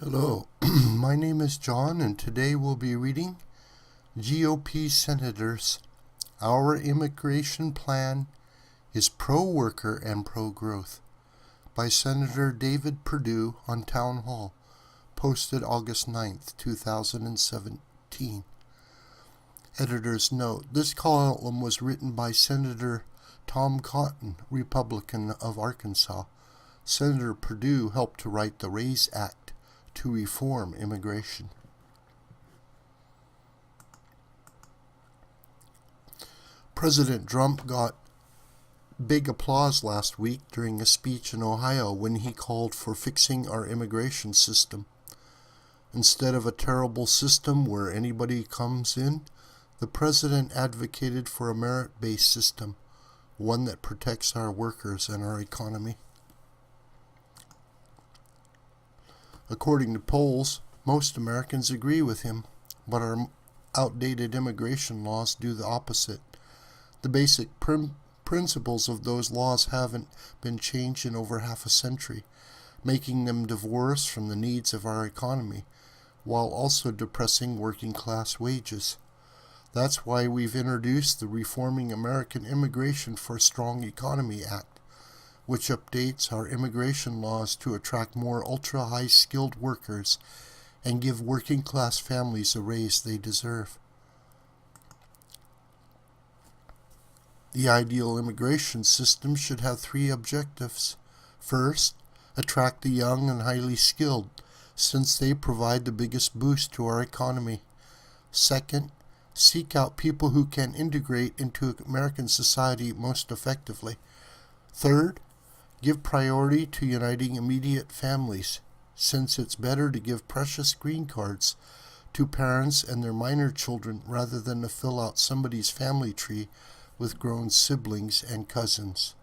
Hello, my name is John, and today we'll be reading GOP Senators. Our Immigration Plan is Pro-Worker and Pro-Growth by Senator David Purdue on Townhall, posted August 9th, 2017. Editor's note: this column was written by Senator Tom Cotton, Republican of Arkansas. Senator Purdue helped to write the RAISE Act to reform immigration. President Trump got big applause last week during a speech in Ohio when he called for fixing our immigration system. Instead of a terrible system where anybody comes in, the president advocated for a merit-based system, one that protects our workers and our economy. According to polls, most Americans agree with him, but our outdated immigration laws do the opposite. The basic principles of those laws haven't been changed in over half a century, making them divorced from the needs of our economy, while also depressing working-class wages. That's why we've introduced the Reforming American Immigration for a Strong Economy Act, which updates our immigration laws to attract more ultra-high skilled workers and give working-class families a raise they deserve. The ideal immigration system should have three objectives. First, attract the young and highly skilled, since they provide the biggest boost to our economy. Second, seek out people who can integrate into American society most effectively. Third, give priority to uniting immediate families, since it's better to give precious green cards to parents and their minor children rather than to fill out somebody's family tree with grown siblings and cousins.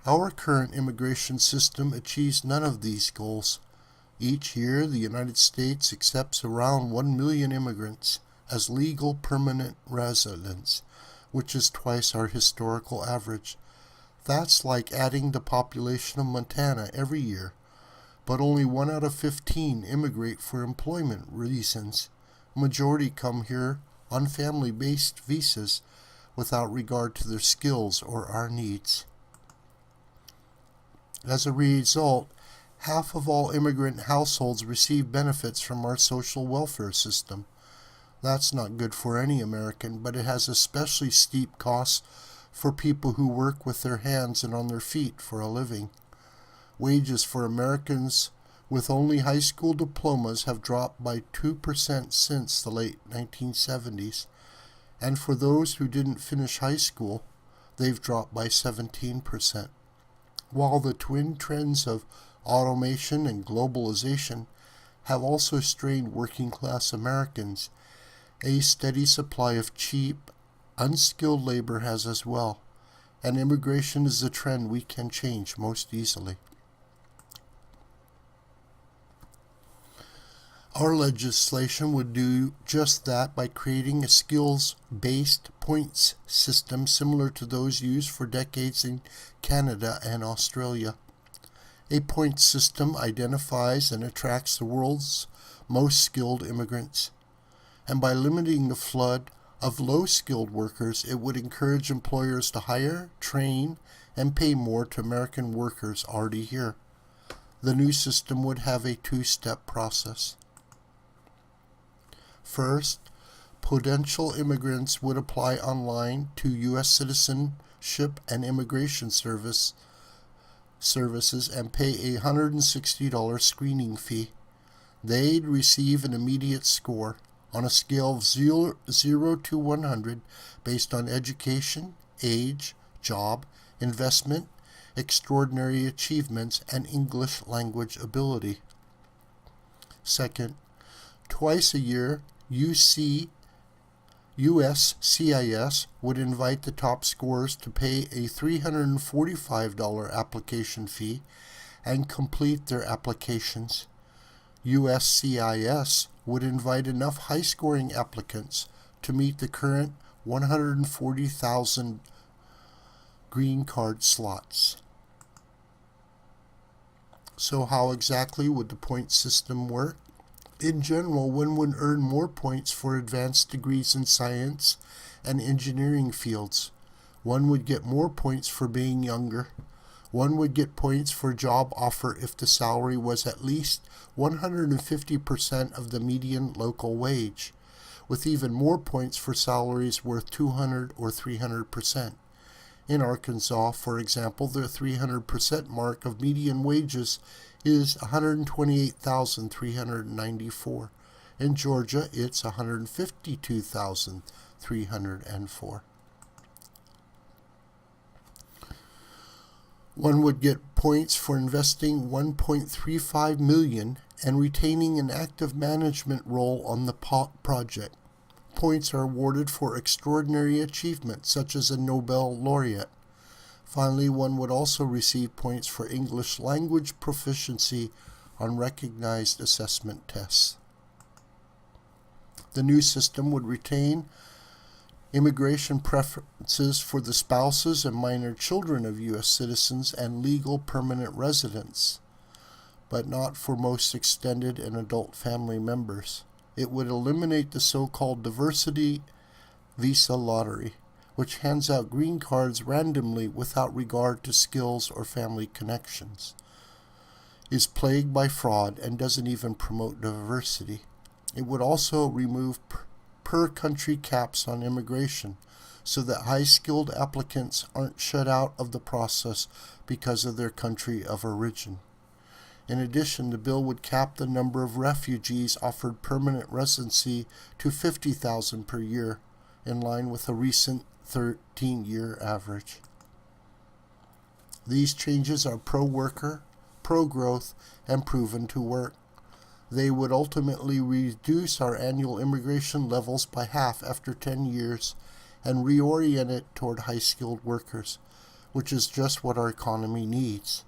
Our current immigration system achieves none of these goals. Each year, the United States accepts around 1 million immigrants as legal permanent residents, which is twice our historical average. That's like adding the population of Montana every year, but only 1 out of 15 immigrate for employment reasons. A majority come here on family-based visas without regard to their skills or our needs. As a result, half of all immigrant households receive benefits from our social welfare system. That's not good for any American, but it has especially steep costs for people who work with their hands and on their feet for a living. Wages for Americans with only high school diplomas have dropped by 2% since the late 1970s, and for those who didn't finish high school, they've dropped by 17%. While the twin trends of automation and globalization have also strained working-class Americans, a steady supply of cheap, unskilled labor has as well, and immigration is a trend we can change most easily. Our legislation would do just that by creating a skills-based points system similar to those used for decades in Canada and Australia. A points system identifies and attracts the world's most skilled immigrants, and by limiting the flood of low-skilled workers, it would encourage employers to hire, train, and pay more to American workers already here. The new system would have a two-step process. First, potential immigrants would apply online to U.S. Citizenship and Immigration Services and pay a $160 screening fee. They'd receive an immediate score on a scale of 0 to 100 based on education, age, job, investment, extraordinary achievements, and English language ability. Second, twice a year, USCIS would invite the top scorers to pay a $345 application fee and complete their applications. USCIS would invite enough high-scoring applicants to meet the current 140,000 green card slots. So how exactly would the point system work? In general, one would earn more points for advanced degrees in science and engineering fields. One would get more points for being younger. One would get points for job offer if the salary was at least 150% of the median local wage, with even more points for salaries worth 200 or 300%. In Arkansas, for example, the 300% mark of median wages is 128,394. In Georgia, it's 152,304. One would get points for investing $1.35 million and retaining an active management role on the project. Points are awarded for extraordinary achievement, such as a Nobel laureate. Finally, one would also receive points for English language proficiency on recognized assessment tests. The new system would retain immigration preferences for the spouses and minor children of U.S. citizens and legal permanent residents, but not for most extended and adult family members. It would eliminate the so-called diversity visa lottery, which hands out green cards randomly without regard to skills or family connections, is plagued by fraud, and doesn't even promote diversity. It would also remove per-country caps on immigration, so that high-skilled applicants aren't shut out of the process because of their country of origin. In addition, the bill would cap the number of refugees offered permanent residency to 50,000 per year, in line with a recent 13-year average. These changes are pro-worker, pro-growth, and proven to work. They would ultimately reduce our annual immigration levels by half after 10 years and reorient it toward high-skilled workers, which is just what our economy needs.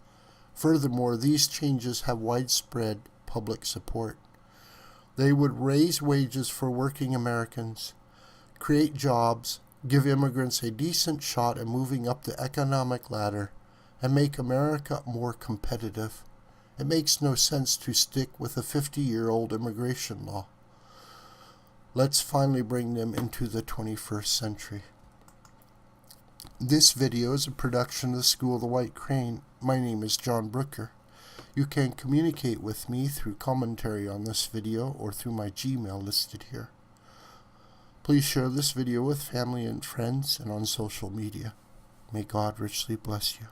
Furthermore, these changes have widespread public support. They would raise wages for working Americans, create jobs, give immigrants a decent shot at moving up the economic ladder, and make America more competitive. It makes no sense to stick with a 50-year-old immigration law. Let's finally bring them into the 21st century. This video is a production of the School of the White Crane. My name is John Brooker. You can communicate with me through commentary on this video or through my Gmail listed here. Please share this video with family and friends and on social media. May God richly bless you.